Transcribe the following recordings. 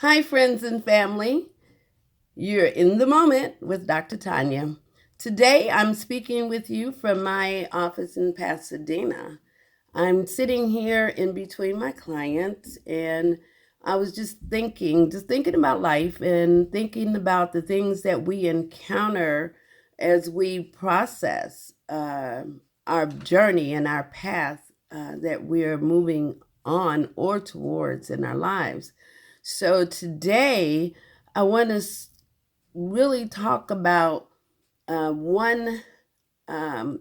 Hi, friends and family. You're in the moment with Dr. Tanya. Today, I'm speaking with you from my office in Pasadena. I'm sitting here in between my clients, and I was just thinking about life and thinking about the things that we encounter as we process our journey and our path that we're moving on or towards in our lives. So today, I want to really talk about one um,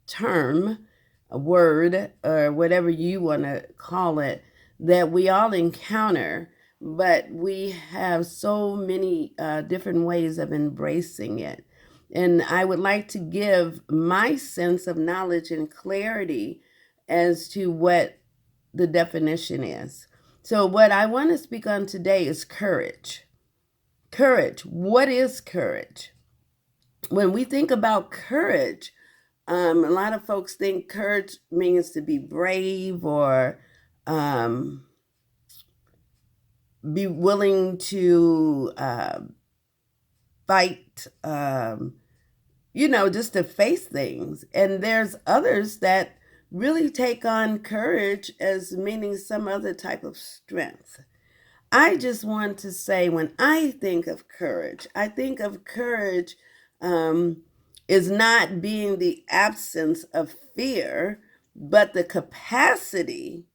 term, a word, or whatever you want to call it, that we all encounter, but we have so many different ways of embracing it. And I would like to give my sense of knowledge and clarity as to what the definition is. So, what I want to speak on today is courage. Courage. What is courage? When we think about courage, a lot of folks think courage means to be brave or um, be willing to fight, just to face things. And there's others that really take on courage as meaning some other type of strength. I just want to say when I think of courage, I think of courage um, is not being the absence of fear, but the capacity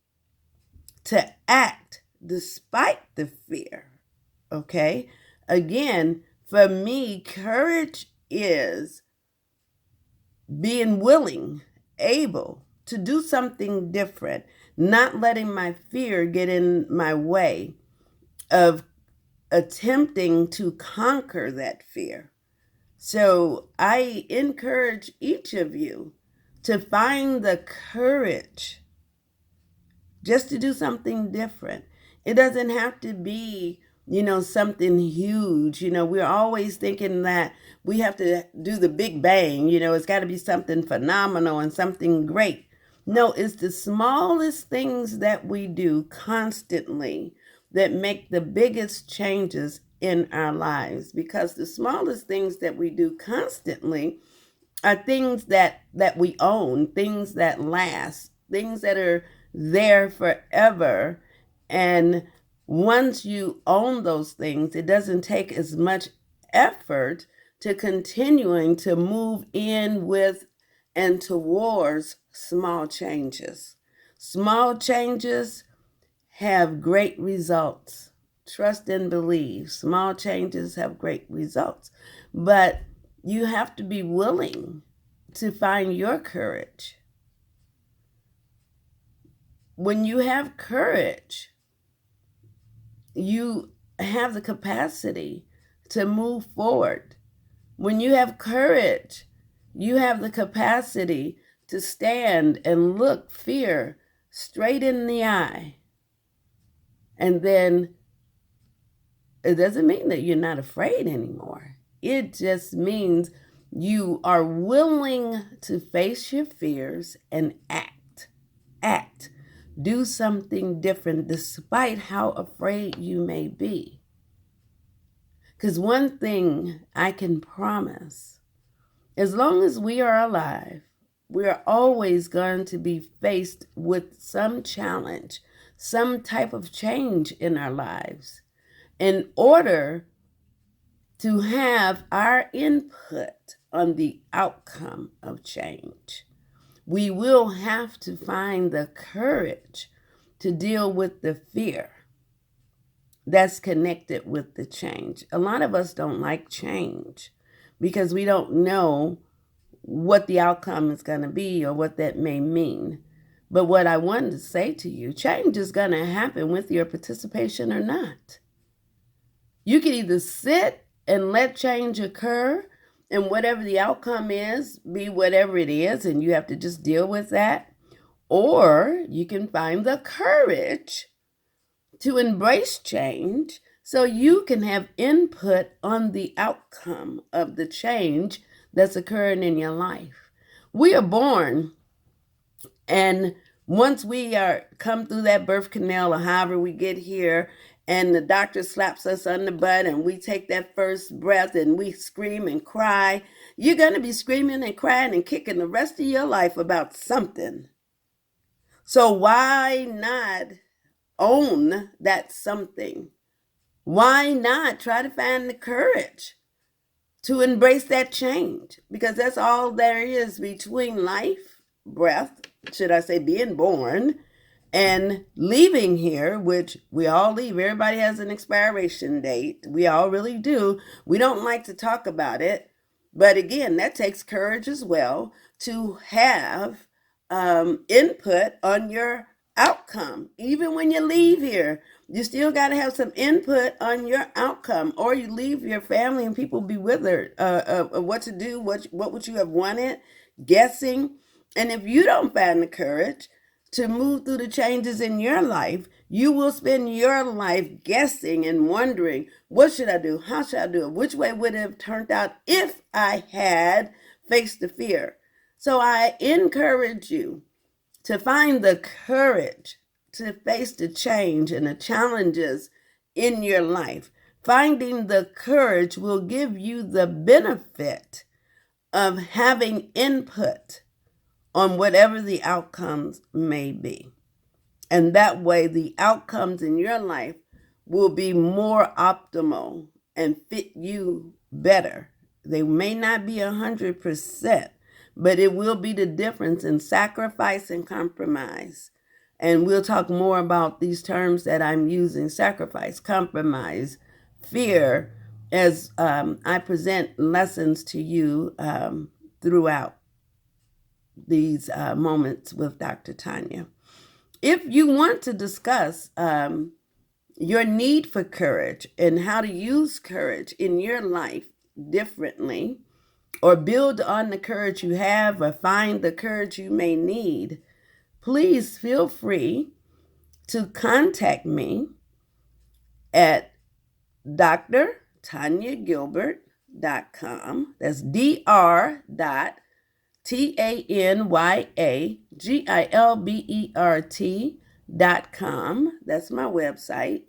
to act despite the fear. Okay? Again, for me, courage is being willing, able to do something different, not letting my fear get in my way of attempting to conquer that fear. So I encourage each of you to find the courage just to do something different. It doesn't have to be, something huge. We're always thinking that we have to do the big bang, it's got to be something phenomenal and something great. No, it's the smallest things that we do constantly that make the biggest changes in our lives, because the smallest things that we do constantly are things that we own, things that last, things that are there forever. And once you own those things, it doesn't take as much effort to continuing to move in with and towards small changes. Small changes have great results. Trust and believe. Small changes have great results. But you have to be willing to find your courage. When you have courage, you have the capacity to move forward. When you have courage, you have the capacity to stand and look fear straight in the eye. And then it doesn't mean that you're not afraid anymore. It just means you are willing to face your fears and act, do something different despite how afraid you may be. Because one thing I can promise, as long as we are alive, we are always going to be faced with some challenge, some type of change in our lives. In order to have our input on the outcome of change, we will have to find the courage to deal with the fear that's connected with the change. A lot of us don't like change because we don't know what the outcome is going to be or what that may mean. But what I wanted to say to you, change is going to happen with your participation or not. You can either sit and let change occur, and whatever the outcome is, be whatever it is, and you have to just deal with that. Or you can find the courage to embrace change so you can have input on the outcome of the change that's occurring in your life. We are born and once we are come through that birth canal, or however we get here, and the doctor slaps us on the butt and we take that first breath and we scream and cry, you're going to be screaming and crying and kicking the rest of your life about something. So why not own that something? Why not try to find the courage to embrace that change? Because that's all there is between life, breath, should I say, being born, and leaving here, which we all leave. Everybody has an expiration date. We all really do. We don't like to talk about it. But again, that takes courage as well to have input on your outcome. Even when you leave here, you still got to have some input on your outcome, or you leave your family and people bewildered what to do, what would you have wanted, guessing. And if you don't find the courage to move through the changes in your life, you will spend your life guessing and wondering, what should I do? How should I do it? Which way would it have turned out if I had faced the fear? So I encourage you to find the courage to face the change and the challenges in your life. Finding the courage will give you the benefit of having input on whatever the outcomes may be. And that way, the outcomes in your life will be more optimal and fit you better. They may not be 100%, but it will be the difference in sacrifice and compromise. And we'll talk more about these terms that I'm using: sacrifice, compromise, fear, as I present lessons to you throughout these moments with Dr. Tanya. If you want to discuss your need for courage and how to use courage in your life differently, or build on the courage you have, or find the courage you may need, please feel free to contact me at drtanyagilbert.com. That's dr.tanyagilbert.com. That's my website.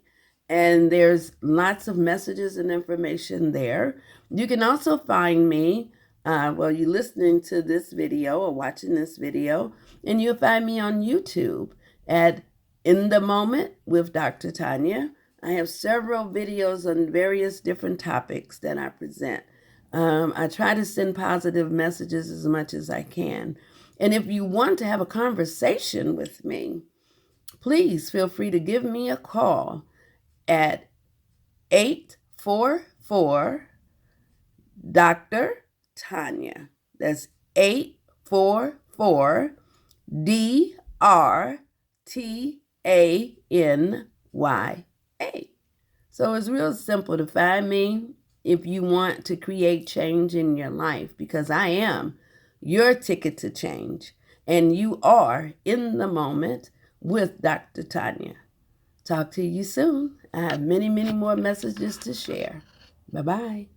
And there's lots of messages and information there. You can also find me while you're listening to this video or watching this video, and you'll find me on YouTube at In the Moment with Dr. Tanya. I have several videos on various different topics that I present. I try to send positive messages as much as I can. And if you want to have a conversation with me, please feel free to give me a call at 844 Dr. Tanya. That's 844 DRTANYA. So it's real simple to find me if you want to create change in your life, because I am your ticket to change, and you are in the moment with Dr. Tanya. Talk to you soon. I have many, many more messages to share. Bye-bye.